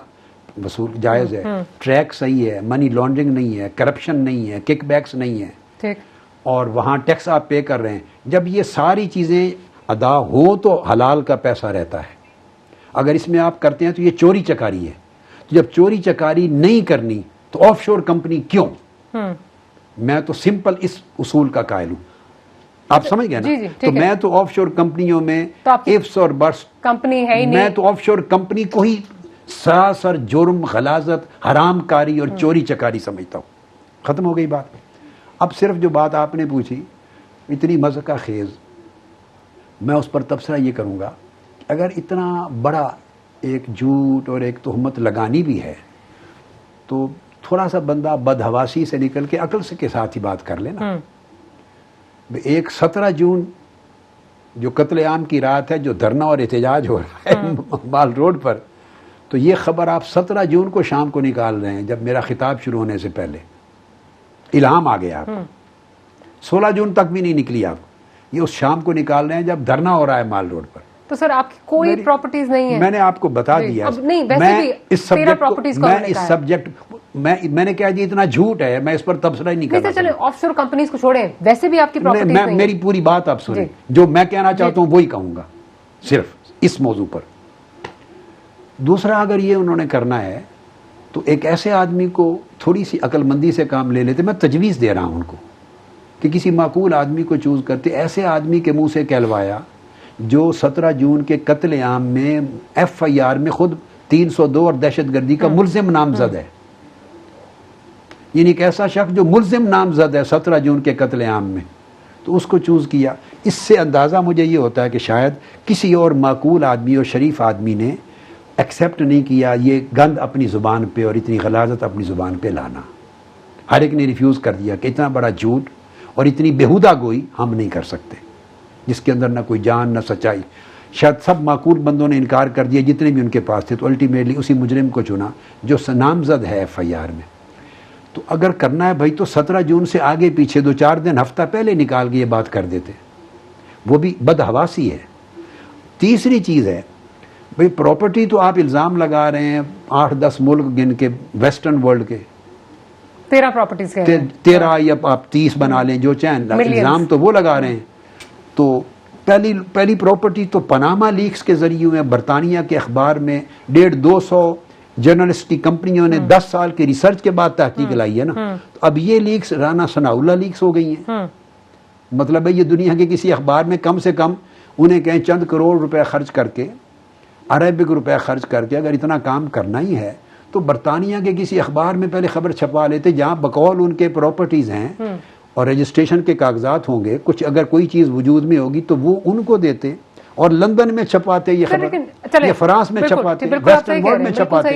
وصول جائز ہے, ٹریک صحیح ہے, منی لانڈرنگ نہیں ہے, کرپشن نہیں ہے, کک بیکس نہیں ہے, ٹھیک, اور وہاں ٹیکس آپ پے کر رہے ہیں. جب یہ ساری چیزیں ادا ہو تو حلال کا پیسہ رہتا ہے. اگر اس میں آپ کرتے ہیں تو یہ چوری چکاری ہے. تو جب چوری چکاری نہیں کرنی تو آف شور کمپنی کیوں؟ میں تو سمپل اس اصول کا قائل ہوں. آپ سمجھ گئے نا؟ تو میں تو آف شور کمپنیوں میں افس اور برس کمپنی ہے ہی نہیں. میں تو آف شور کمپنی کو ہی سراسر جرم, غلاظت, حرام کاری اور چوری چکاری سمجھتا ہوں. ختم ہو گئی بات. اب صرف جو بات آپ نے پوچھی اتنی مذہقہ خیز, میں اس پر تبصرہ یہ کروں گا, اگر اتنا بڑا ایک جھوٹ اور ایک تہمت لگانی بھی ہے تو تھوڑا سا بندہ بدحواسی سے نکل کے عقل سے کے ساتھ ہی بات کر لینا. ایک 17 جون جو قتل عام کی رات ہے, جو دھرنا اور احتجاج ہو رہا ہے مال روڈ پر, تو یہ خبر آپ 17 جون کو شام کو نکال رہے ہیں جب میرا خطاب شروع ہونے سے پہلے. الہام آ گیا آپ کو. 16 جون تک بھی نہیں نکلی آپ, یہ اس شام کو نکال رہے ہیں جب دھرنا ہو رہا ہے مال روڈ پر. تو سر آپ کی کوئی پراپرٹیز نہیں ہے؟ میں نے آپ کو بتا دیا. میں اس سبجیکٹ میں نے کہا جی اتنا جھوٹ ہے, میں اس پر تبصرہ ہی نہیں کرتا. چلیں آف شور کمپنیز کو چھوڑیں, ویسے بھی آپ کی پراپرٹیز نہیں ہیں. میری پوری بات آپ سنیں, جو میں کہنا چاہتا ہوں وہی کہوں گا صرف اس موضوع پر. دوسرا, اگر یہ انہوں نے کرنا ہے تو ایک ایسے آدمی کو تھوڑی سی عقل مندی سے کام لے لیتے. میں تجویز دے رہا ہوں ان کو کہ کسی معقول آدمی کو چوز کرتے. ایسے آدمی کے منہ سے کہلوایا جو 17 جون کے قتل عام میں FIR میں خود 302 اور دہشت گردی کا ملزم نامزد ہے. یعنی ایک ایسا شخص جو ملزم نامزد ہے 17 جون کے قتل عام میں, تو اس کو چوز کیا. اس سے اندازہ مجھے یہ ہوتا ہے کہ شاید کسی اور معقول آدمی اور شریف آدمی نے ایکسیپٹ نہیں کیا یہ گند اپنی زبان پہ اور اتنی غلاظت اپنی زبان پہ لانا. ہر ایک نے ریفیوز کر دیا کہ اتنا بڑا جھوٹ اور اتنی بےہودہ گوئی ہم نہیں کر سکتے, جس کے اندر نہ کوئی جان نہ سچائی. شاید سب معقول بندوں نے انکار کر دیا جتنے بھی ان کے پاس تھے, تو الٹیمیٹلی اسی مجرم کو چنا جو نامزد ہے FIR میں. تو اگر کرنا ہے بھائی تو 17 جون سے آگے پیچھے 2-4 دن ہفتہ پہلے نکال کے یہ بات کر دیتے, وہ بھی بدحواسی ہے. تیسری چیز ہے بھائی پراپرٹی تو آپ الزام لگا رہے ہیں 8-10 ملک گن کے ویسٹرن ورلڈ کے 13 پراپرٹیز کے 13 یا آپ 30 بنا لیں جو چاہیں, الزام تو وہ لگا رہے ہیں. تو پہلی پراپرٹی تو پاناما لیکس کے ذریعے میں برطانیہ کے اخبار میں 150-200 جرنلسٹ کی کمپنیوں نے 10 سال کے ریسرچ کے بعد تحقیق لائی ہے نا. تو اب یہ لیکس رانا ثناء اللہ لیکس ہو گئی ہیں. مطلب ہے یہ دنیا کے کسی اخبار میں کم سے کم انہیں کہیں چند کروڑ روپے خرچ کر کے, ارب روپے خرچ کر کے اگر اتنا کام کرنا ہی ہے تو برطانیہ کے کسی اخبار میں پہلے خبر چھپا لیتے جہاں بقول ان کے پراپرٹیز ہیں اور رجسٹریشن کے کاغذات ہوں گے, کچھ اگر کوئی چیز وجود میں ہوگی تو وہ ان کو دیتے, اور لندن میں چھپاتے یہ خبر, یہ فرانس میں چھپاتے, ویسٹرن ورلڈ میں چھپاتے,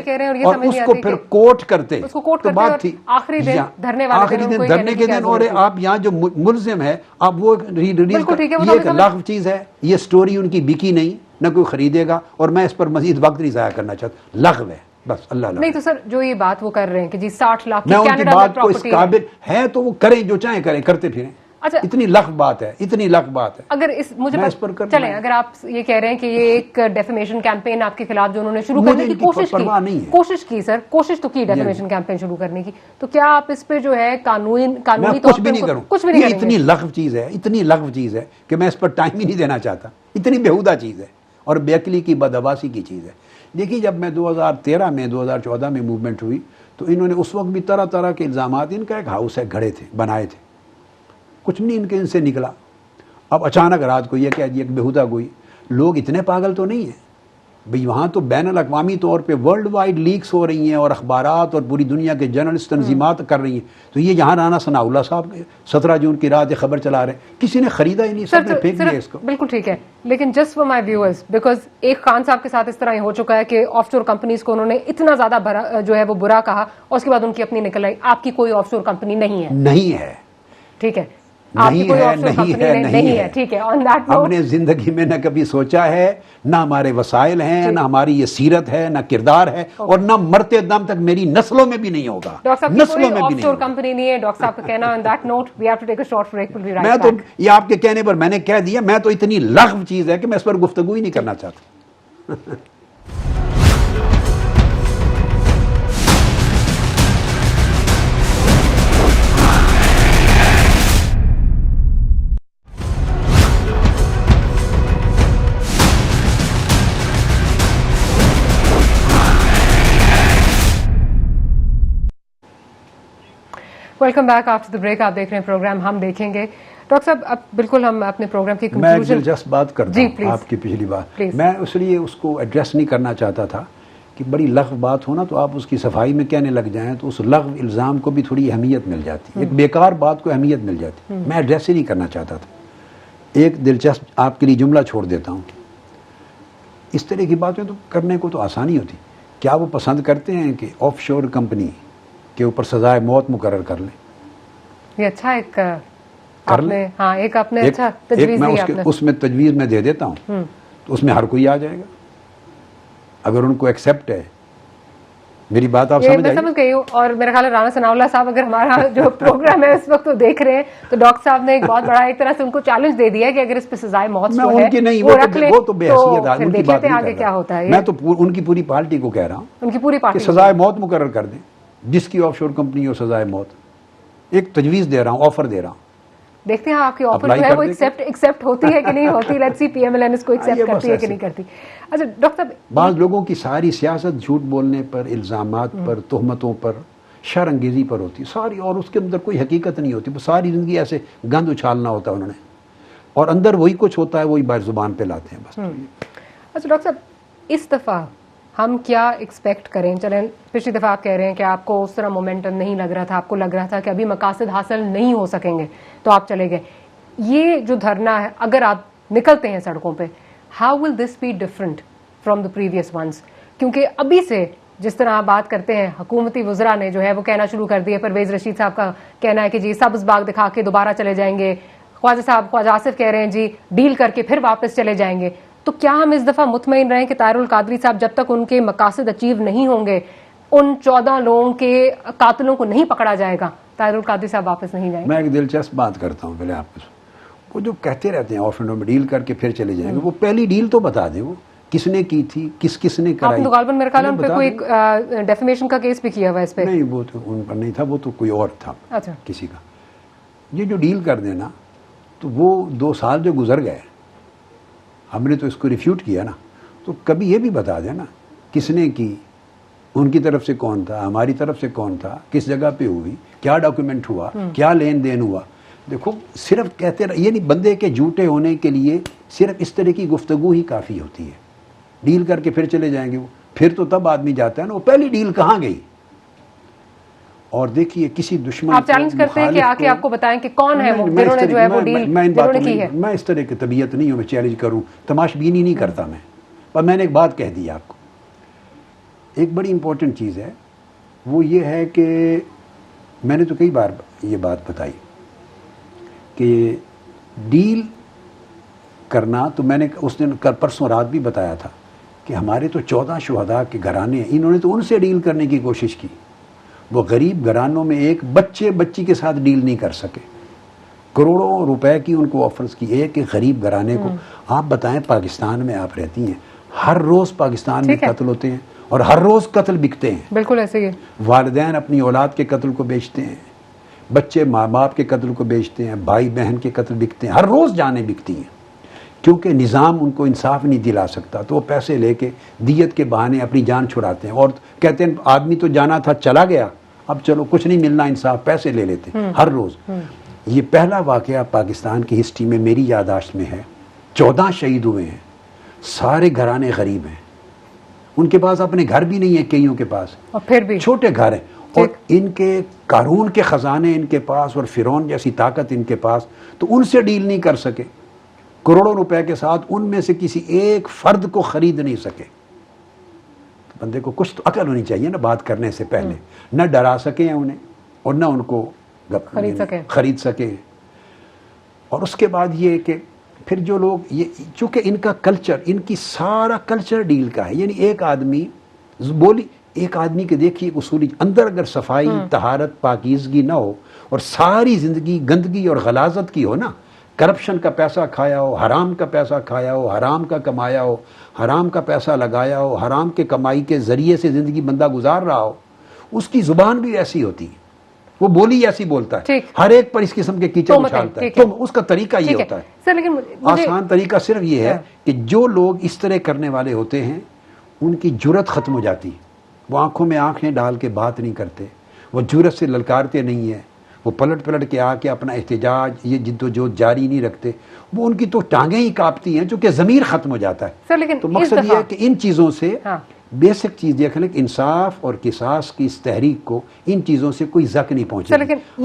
اور اس کو پھر کوٹ کرتے. تو بات تھی آخری دن دھرنے کے دن, اور آپ یہاں جو ملزم ہے آپ وہ ریلیز, یہ ایک لاغو چیز ہے. یہ سٹوری ان کی بکی نہیں, نہ کوئی خریدے گا، اور میں اس پر مزید وقت نہیں ضائع کرنا چاہتا. لغو ہے بس. اللہ نہیں تو سر جو یہ بات وہ کر رہے ہیں کہ جی 60 لاکھ میں ان کی کینیڈا میں بات کو اس پراپرٹی قابل ہے تو وہ کریں، جو چاہیں کریں، کرتے پھریں. اچھا اتنی لغو بات ہے، اتنی لغو بات ہے. اگر اس مجھے میں اس پر کرنا چلیں، اگر آپ یہ کہہ رہے ہیں کہ یہ ایک ڈیفیمیشن کیمپین آپ کے خلاف جو انہوں نے شروع کرنے کی کوشش کی سر، کوشش تو کی ڈیفیمیشن کیمپین شروع کرنے کی، تو کیا آپ اس پہ جو ہے قانونی میں طور کچھ بھی نہیں کروں. کچھ بھی نہیں یہ کریں اتنی لغو چیز ہے، اتنی لغو چیز ہے کہ میں اس پر ٹائم ہی نہیں دینا چاہتا. اتنی بیہودہ چیز ہے اور بے عقلی کی بدحواسی کی چیز ہے. دیکھیے جب میں 2013 میں 2014 میں موومنٹ ہوئی تو انہوں نے اس وقت بھی طرح طرح کے الزامات، ان کا ایک ہاؤس ہے گھڑے تھے، بنائے تھے، کچھ نہیں ان سے نکلا. اب اچانک رات کو یہ کہہ دیا کہ بیہودہ گوئی. لوگ اتنے پاگل تو نہیں ہیں بھئی، وہاں تو بین الاقوامی طور پہ ورلڈ وائڈ لیکس ہو رہی ہیں اور اخبارات اور پوری دنیا کے جرنلسٹ تنظیمات کر رہی ہیں، تو یہ یہاں رانا ثناء اللہ صاحب 17 جون کی رات خبر چلا رہے ہیں، کسی نے خریدا ہی نہیں، سب نے پھینک دیا اس کو. بالکل ٹھیک ہے، لیکن just for my viewers, because ایک خان صاحب کے ساتھ اس طرح ہو چکا ہے کہ آف شور کمپنیز کو انہوں نے اتنا زیادہ جو ہے وہ برا کہا اور اس کے بعد ان کی اپنی نکل آئی. آپ کی کوئی آف شور کمپنی نہیں ہے؟ نہیں ہے. ٹھیک ہے، آپ کی کوئی آف شور کمپنی نہیں ہے. ٹھیک ہے، آن دیٹ ہم نے زندگی میں نہ کبھی سوچا ہے، نہ ہمارے وسائل ہیں، نہ ہماری یہ سیرت ہے، نہ کردار ہے، اور نہ مرتے دم تک میری نسلوں میں بھی نہیں ہوگا. ڈاکٹر صاحب نسلوں میں بھی آف شور کمپنی نہیں ہے. ڈاکٹر صاحب کا کہنا on that note we have to take a short break. میں تو یہ آپ کے کہنے پر میں نے کہہ دیا، میں تو اتنی لغو چیز ہے کہ میں اس پر گفتگو ہی نہیں کرنا چاہتا. Welcome back after the break. آپ دیکھ رہے ہیں پروگرام ہم دیکھیں گے. ڈاکٹر صاحب اب بالکل ہم اپنے پروگرام کی میں ایک دلچسپ بات کرتا ہوں آپ کی پچھلی بات. Please. میں اس لیے اس کو ایڈریس نہیں کرنا چاہتا تھا کہ بڑی لغو بات ہو نا تو آپ اس کی صفائی میں کہنے لگ جائیں تو اس لغو الزام کو بھی تھوڑی اہمیت مل جاتی، ایک بیکار بات کو اہمیت مل جاتی. میں ایڈریس ہی نہیں کرنا چاہتا تھا. ایک دلچسپ آپ کے لیے جملہ چھوڑ دیتا ہوں. اس طرح کی باتیں تو کرنے کو تو آسانی ہوتی. کیا وہ پسند کرتے ہیں کہ آف شور کمپنی کے اوپر سزائے موت مقرر کر لیں؟ یہ اچھا ایک آپ نے ہاں ایک آپ نے اچھا تجویز دی. آپ نے اس میں تجویز میں دے دیتا ہوں تو اس میں ہر کوئی آ جائے گا اگر ان کو ایکسیپٹ ہے. میری بات آپ سمجھ گئی ہوں. اور میرا خیال ہے رانا ثناء اللہ صاحب اگر ہمارا جو پروگرام ہے اس وقت وہ دیکھ رہے ہیں تو ڈاکٹر صاحب نے ایک بہت بڑا ایک طرح سے ان کو چیلنج دے دیا کہ اگر اس پہ سزائے موت جو ہے وہ رکھ لیں تو دیکھ لیتے ہیں آگے کیا ہوتا ہے. میں تو ان کی پوری پارٹی کو کہہ رہا ہوں، ان کی پوری پارٹی سزائے موت مقرر کر دیں جس کی آف شور کمپنی ہو. سزائے موت ایک تجویز دے رہا ہوں، آفر دے رہا ہوں. دیکھتے ہیں آپ کی آفر جو ہے وہ ایکسیپٹ ہوتی ہے کہ نہیں ہوتی. Let's see P M L N اس کو ایکسیپٹ کرتی ہے کہ نہیں کرتی. اچھا ڈاکٹر صاحب، بعض لوگوں کی ساری سیاست جھوٹ بولنے پر، الزامات پر، تہمتوں پر، شر انگیزی پر ہوتی ساری، اور اس کے اندر کوئی حقیقت نہیں ہوتی. وہ ساری زندگی ایسے گند اچھالنا ہوتا ہے انہوں نے، اور اندر وہی کچھ ہوتا ہے وہی باہر زبان پہ لاتے ہیں بس. اچھا ڈاکٹر صاحب، اس دفعہ ہم کیا ایکسپیکٹ کریں؟ چلیں پچھلی دفعہ آپ کہہ رہے ہیں کہ آپ کو اس طرح مومنٹم نہیں لگ رہا تھا، آپ کو لگ رہا تھا کہ ابھی مقاصد حاصل نہیں ہو سکیں گے تو آپ چلے گئے. یہ جو دھرنا ہے اگر آپ نکلتے ہیں سڑکوں پہ، how will this be different from the previous ones? کیونکہ ابھی سے جس طرح آپ بات کرتے ہیں حکومتی وزراء نے جو ہے وہ کہنا شروع کر دیا. پرویز رشید صاحب کا کہنا ہے کہ جی سبز باغ دکھا کے دوبارہ چلے جائیں گے. خواجہ آصف کہہ رہے ہیں جی ڈیل کر کے پھر واپس چلے جائیں گے. تو کیا ہم اس دفعہ مطمئن رہیں کہ طاہر القادری صاحب جب تک ان کے مقاصد اچیو نہیں ہوں گے، ان 14 لوگوں کے قاتلوں کو نہیں پکڑا جائے گا، طاہر القادری صاحب واپس نہیں جائیں گے؟ میں ایک دلچسپ بات کرتا ہوں پہلے آپ کو. وہ جو کہتے رہتے ہیں آف اینڈ میں ڈیل کر کے پھر چلے جائیں گے، وہ پہلی ڈیل تو بتا دیں وہ کس نے کی تھی، کس نے کرائی. آپ غالباً میرے خیال ہے ان پہ کوئی ڈیفیمیشن کا کیس بھی کیا ہوا ہے اس پہ. نہیں، وہ تو ان پر نہیں تھا، وہ تو کوئی اور تھا کسی کا. یہ جو ڈیل کر دینا تو وہ 2 سال جو گزر گئے، ہم نے تو اس کو ریفیوٹ کیا نا، تو کبھی یہ بھی بتا دینا کس نے کی، ان کی طرف سے کون تھا، ہماری طرف سے کون تھا، کس جگہ پہ ہوئی، کیا ڈاکیومنٹ ہوا، کیا لین دین ہوا. دیکھو صرف کہتے رہے، یہ نہیں، بندے کے جھوٹے ہونے کے لیے صرف اس طرح کی گفتگو ہی کافی ہوتی ہے. ڈیل کر کے پھر چلے جائیں گے، وہ پھر تو تب آدمی جاتا ہے نا، وہ پہلی ڈیل کہاں گئی. اور دیکھیے کسی دشمن آپ چیلنج کرتے ہیں کہ آ کے آپ کو بتائیں کہ کون ہے وہ جنہوں نے جو ہے وہ ڈیل جنہوں نے کی ہے. میں اس طرح کی طبیعت نہیں ہوں میں چیلنج کروں، تماش بینی نہیں کرتا میں. پر میں نے ایک بات کہہ دی آپ کو، ایک بڑی امپورٹنٹ چیز ہے، وہ یہ ہے کہ میں نے تو کئی بار یہ بات بتائی کہ ڈیل کرنا. تو میں نے اس دن پرسوں رات بھی بتایا تھا کہ ہمارے تو 14 شہداء کے گھرانے ہیں, انہوں نے تو ان سے ڈیل کرنے کی کوشش کی. وہ غریب گھرانوں میں ایک بچی کے ساتھ ڈیل نہیں کر سکے. کروڑوں روپے کی ان کو آفرز کی ایک غریب گھرانے کو. آپ بتائیں, پاکستان میں آپ رہتی ہیں, ہر روز پاکستان میں قتل ہوتے ہیں اور ہر روز قتل بکتے ہیں. بالکل ایسے ہی. والدین اپنی اولاد کے قتل کو بیچتے ہیں, بچے ماں باپ کے قتل کو بیچتے ہیں, بھائی بہن کے قتل بکتے ہیں, ہر روز جانیں بکتی ہیں. کیونکہ نظام ان کو انصاف نہیں دلا سکتا تو وہ پیسے لے کے دیت کے بہانے اپنی جان چھڑاتے ہیں اور کہتے ہیں آدمی تو جانا تھا چلا گیا, اب چلو کچھ نہیں ملنا انصاف, پیسے لے لیتے ہیں ہر روز. یہ پہلا واقعہ پاکستان کی ہسٹری میں میری یادداشت میں ہے. 14 شہید ہوئے ہیں, سارے گھرانے غریب ہیں, ان کے پاس اپنے گھر بھی نہیں ہے, کئیوں کے پاس اور پھر بھی چھوٹے گھر ہیں, اور ان کے قارون کے خزانے ان کے پاس اور فرعون جیسی طاقت ان کے پاس, تو ان سے ڈیل نہیں کر سکے. کروڑوں روپے کے ساتھ ان میں سے کسی ایک فرد کو خرید نہیں سکے. بندے کو کچھ تو عقل ہونی چاہیے نا بات کرنے سے پہلے. نہ ڈرا سکے انہیں اور نہ ان کو خرید سکے. اور اس کے بعد یہ کہ پھر جو لوگ یہ چونکہ ان کا کلچر, ان کی سارا کلچر ڈیل کا ہے. یعنی ایک آدمی بولی, ایک آدمی کے دیکھیے اصولی اندر اگر صفائی طہارت پاکیزگی نہ ہو اور ساری زندگی گندگی اور غلاظت کی ہو نا, کرپشن کا پیسہ کھایا ہو, حرام کا پیسہ کھایا ہو, حرام کا کمایا ہو, حرام کا پیسہ لگایا ہو, حرام کے کمائی کے ذریعے سے زندگی بندہ گزار رہا ہو, اس کی زبان بھی ایسی ہوتی ہے, وہ بولی ایسی بولتا ہے, ہر ایک پر اس قسم کے کیچڑ اچھالتا ہے. تو اس کا طریقہ یہ ہوتا ہے. آسان طریقہ صرف یہ ہے کہ جو لوگ اس طرح کرنے والے ہوتے ہیں ان کی جرت ختم ہو جاتی. وہ آنکھوں میں آنکھیں ڈال کے بات نہیں کرتے, وہ جرت سے للکارتے نہیں ہیں, وہ پلٹ کے آ کے اپنا احتجاج یہ جد و جہد جاری نہیں رکھتے. وہ ان کی تو ٹانگیں ہی کانپتی ہیں چونکہ ضمیر ختم ہو جاتا ہے. تو مقصد یہ ہے کہ ان چیزوں سے بیسک چیز دیکھ لیں کہ انصاف اور قصاص کی اس تحریک کو ان چیزوں سے کوئی زک نہیں پہنچے.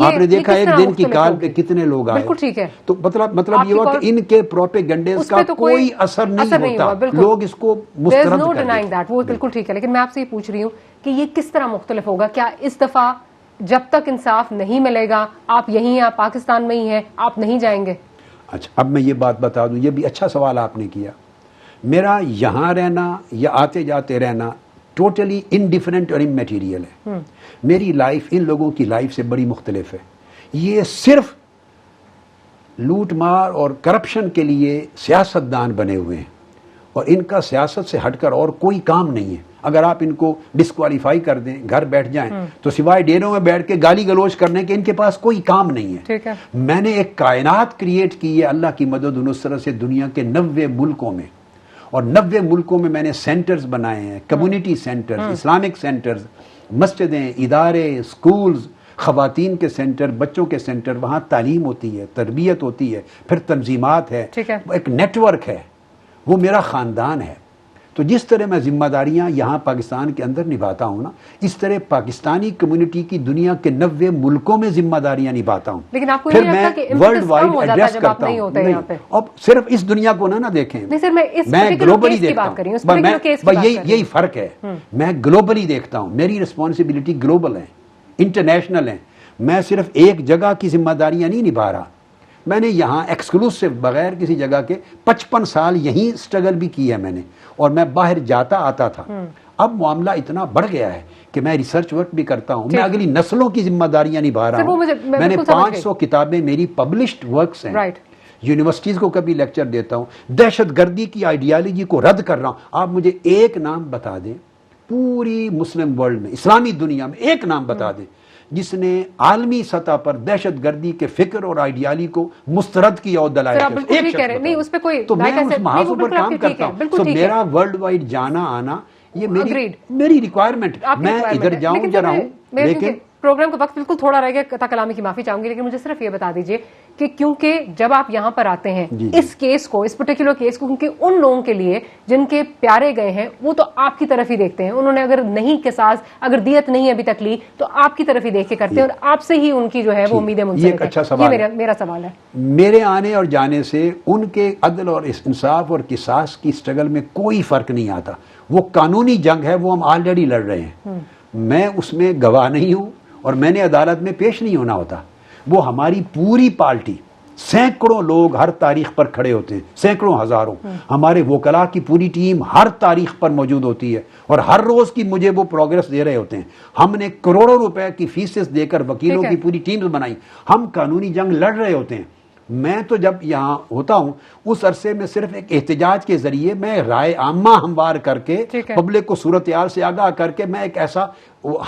آپ نے دیکھا ایک دن کی کال پہ کتنے لوگ آئے, تو مطلب یہ ہوا کہ ان کے پروپیگنڈز کا کوئی اثر نہیں ہوتا, لوگ اس کو مسترد کرتے. وہ بالکل ٹھیک ہے, لیکن میں آپ سے یہ پوچھ رہی ہوں کہ یہ کس طرح مختلف ہوگا. کیا اس دفعہ جب تک انصاف نہیں ملے گا, آپ یہیں ہیں, آپ پاکستان میں ہی ہیں, آپ نہیں جائیں گے؟ اچھا, اب میں یہ بات بتا دوں, یہ بھی اچھا سوال آپ نے کیا. میرا یہاں رہنا یا آتے جاتے رہنا ٹوٹلی انڈیفرنٹ اور اممیٹیریل ہے. میری لائف ان لوگوں کی لائف سے بڑی مختلف ہے. یہ صرف لوٹ مار اور کرپشن کے لیے سیاستدان بنے ہوئے ہیں اور ان کا سیاست سے ہٹ کر اور کوئی کام نہیں ہے. اگر آپ ان کو ڈسکوالیفائی کر دیں, گھر بیٹھ جائیں, تو سوائے ڈیروں میں بیٹھ کے گالی گلوچ کرنے کے ان کے پاس کوئی کام نہیں ہے. میں نے ایک کائنات کریٹ کی ہے اللہ کی مدد و نصرت سے دنیا کے 90 ملکوں میں, اور 90 ملکوں میں نے سینٹرز بنائے ہیں, کمیونٹی سینٹرز, اسلامک سینٹرز, مسجدیں, ادارے, سکولز, خواتین کے سینٹر, بچوں کے سینٹر. وہاں تعلیم ہوتی ہے, تربیت ہوتی ہے, پھر تنظیمات ہے, ایک نیٹ ورک ہے. وہ میرا خاندان ہے. تو جس طرح میں ذمہ داریاں یہاں پاکستان کے اندر نبھاتا ہوں نا, اس طرح پاکستانی کمیونٹی کی دنیا کے 90 ملکوں میں ذمہ داریاں نبھاتا ہوں. لیکن آپ کو پھر میں ورلڈ وائڈ ایڈریس کرتا ہوں. اب صرف اس دنیا کو نہ دیکھیں, میں گلوبلی دیکھتا ہوں. یہی فرق ہے, میں گلوبلی دیکھتا ہوں. میری رسپانسبلٹی گلوبل ہے, انٹرنیشنل ہے. میں صرف ایک جگہ کی ذمہ داریاں نہیں نبھا رہا. میں نے یہاں ایکسکلوسیو بغیر کسی جگہ کے 55 سال یہیں سٹرگل بھی کی ہے میں نے, اور میں باہر جاتا آتا تھا. اب معاملہ اتنا بڑھ گیا ہے کہ میں ریسرچ ورک بھی کرتا ہوں, میں اگلی نسلوں کی ذمہ داریاں نبھا رہا ہوں. میں نے 500 کتابیں میری پبلشڈ ورکس ہیں. یونیورسٹیز کو کبھی لیکچر دیتا ہوں, دہشت گردی کی آئیڈیالوجی کو رد کر رہا ہوں. آپ مجھے ایک نام بتا دیں پوری مسلم ورلڈ میں, اسلامی دنیا میں, ایک نام بتا دیں جس نے عالمی سطح پر دہشت گردی کے فکر اور آئیڈیالی کو مسترد کیا اور دلائل. تو میں اس محاذ پر کام کرتا ہوں. تو میرا ورلڈ وائڈ جانا آنا یہ میری ریکوائرمنٹ. میں ادھر جاؤں جا رہا ہوں, لیکن پروگرام کا وقت بالکل تھوڑا رہ گیا, قطع کلامی کی معافی چاہوں گی, لیکن مجھے صرف یہ بتا دیجئے کہ کیونکہ جب آپ یہاں پر آتے ہیں اس کیس کو, اس پرٹیکولر کیس کو, کیونکہ ان لوگوں کے لیے جن کے پیارے گئے ہیں وہ تو آپ کی طرف ہی دیکھتے ہیں. انہوں نے اگر نہیں قصاص, اگر دیت نہیں ابھی تک لی, تو آپ کی طرف ہی دیکھ کے کرتے ہیں, اور آپ سے ہی ان کی جو ہے وہ امیدیں منسلک ہیں. یہ میرا سوال ہے. میرے آنے اور جانے سے ان کے عدل اور انصاف اور قصاص کی سٹرگل میں کوئی فرق نہیں آتا. وہ قانونی جنگ ہے, وہ ہم آلریڈی لڑ رہے ہیں. میں اس میں گواہ نہیں ہوں اور میں نے عدالت میں پیش نہیں ہونا ہوتا. وہ ہماری پوری پارٹی سینکڑوں لوگ ہر تاریخ پر کھڑے ہوتے ہیں، سینکڑوں ہزاروں. ہمارے وکلاء کی پوری ٹیم ہر تاریخ پر موجود ہوتی ہے اور ہر روز کی مجھے وہ پروگرس دے رہے ہوتے ہیں. ہم نے کروڑوں روپے کی فیسز دے کر وکیلوں کی پوری ٹیمز بنائی. ہم قانونی جنگ لڑ رہے ہوتے ہیں. میں تو جب یہاں ہوتا ہوں اس عرصے میں صرف ایک احتجاج کے ذریعے میں رائے عامہ ہموار کر کے پبلک کو صورتحال سے آگاہ کر کے میں ایک ایسا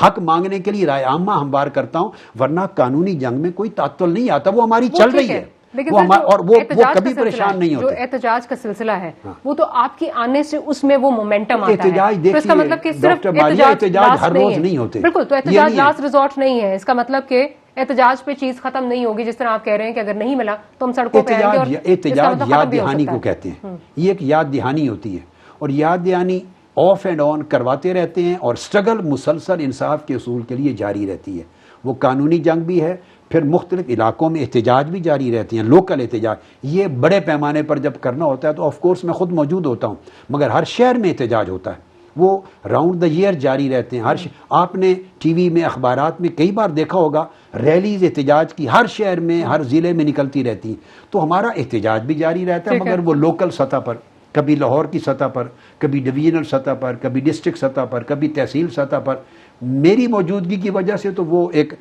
حق مانگنے کے لیے رائے عامہ ہموار کرتا ہوں، ورنہ قانونی جنگ میں کوئی تعطل نہیں آتا. وہ ہماری چل رہی ہے اور وہ کبھی پریشان نہیں ہوتے. جو احتجاج کا سلسلہ ہے وہ تو آپ کے آنے سے اس میں وہ مومنٹم آتا ہے. احتجاج تو اس کا مطلب کہ صرف احتجاج ہر روز نہیں ہوتے. بالکل، تو احتجاج لاسٹ ریزورٹ نہیں ہے. اس کا مطلب کہ احتجاج پہ چیز ختم نہیں ہوگی، جس طرح آپ کہہ رہے ہیں کہ اگر نہیں ملا تو ہم سڑکوں پہ آئیں گے. اور احتجاج یاد دہانی کو کہتے ہیں. یہ ایک یاد دہانی ہوتی ہے اور یاد دہانی آف اینڈ آن کرواتے رہتے ہیں اور سٹرگل مسلسل انصاف کے اصول کے لیے جاری رہتی ہے. وہ قانونی جنگ بھی ہے، پھر مختلف علاقوں میں احتجاج بھی جاری رہتے ہیں، لوکل احتجاج. یہ بڑے پیمانے پر جب کرنا ہوتا ہے تو آف کورس میں خود موجود ہوتا ہوں، مگر ہر شہر میں احتجاج ہوتا ہے، وہ راؤنڈ دا ایئر جاری رہتے ہیں. آپ نے ٹی وی میں اخبارات میں کئی بار دیکھا ہوگا ریلیز احتجاج کی ہر شہر میں ہر ضلع میں نکلتی رہتی ہیں. تو ہمارا احتجاج بھی جاری رہتا ہے، مگر وہ لوکل سطح پر، کبھی لاہور کی سطح پر، کبھی ڈویژنل سطح پر، کبھی ڈسٹرکٹ سطح پر، کبھی تحصیل سطح پر. میری موجودگی کی وجہ سے تو وہ ایک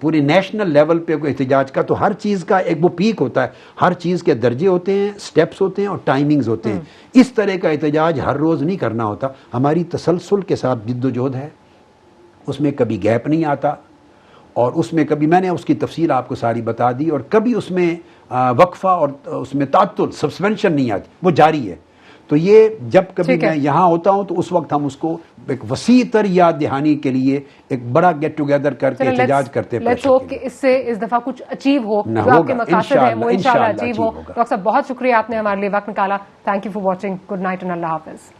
پورے نیشنل لیول پہ احتجاج کا تو ہر چیز کا ایک وہ پیک ہوتا ہے. ہر چیز کے درجے ہوتے ہیں، سٹیپس ہوتے ہیں اور ٹائمنگز ہوتے ہیں. اس طرح کا احتجاج ہر روز نہیں کرنا ہوتا. ہماری تسلسل کے ساتھ جد و جہد ہے، اس میں کبھی گیپ نہیں آتا اور اس میں کبھی میں نے اس کی تفصیل آپ کو ساری بتا دی، اور کبھی اس میں وقفہ اور اس میں تعطل سسپینشن نہیں آتی، وہ جاری ہے. تو یہ جب کبھی میں یہاں ہوتا ہوں تو اس وقت ہم اس کو ایک وسیع تر یاد دہانی کے لیے ایک بڑا گیٹ ٹوگیدر کر کے احتجاج کرتے ہیں. لیٹس ہوپ کہ اس سے اس دفعہ کچھ اچیو ہو، جو آپ کے مقاصد ہیں وہ انشاءاللہ اچیو ہو. ڈاکٹر صاحب بہت شکریہ، آپ نے ہمارے لیے وقت نکالا. Thank you for watching. Good night and اللہ حافظ.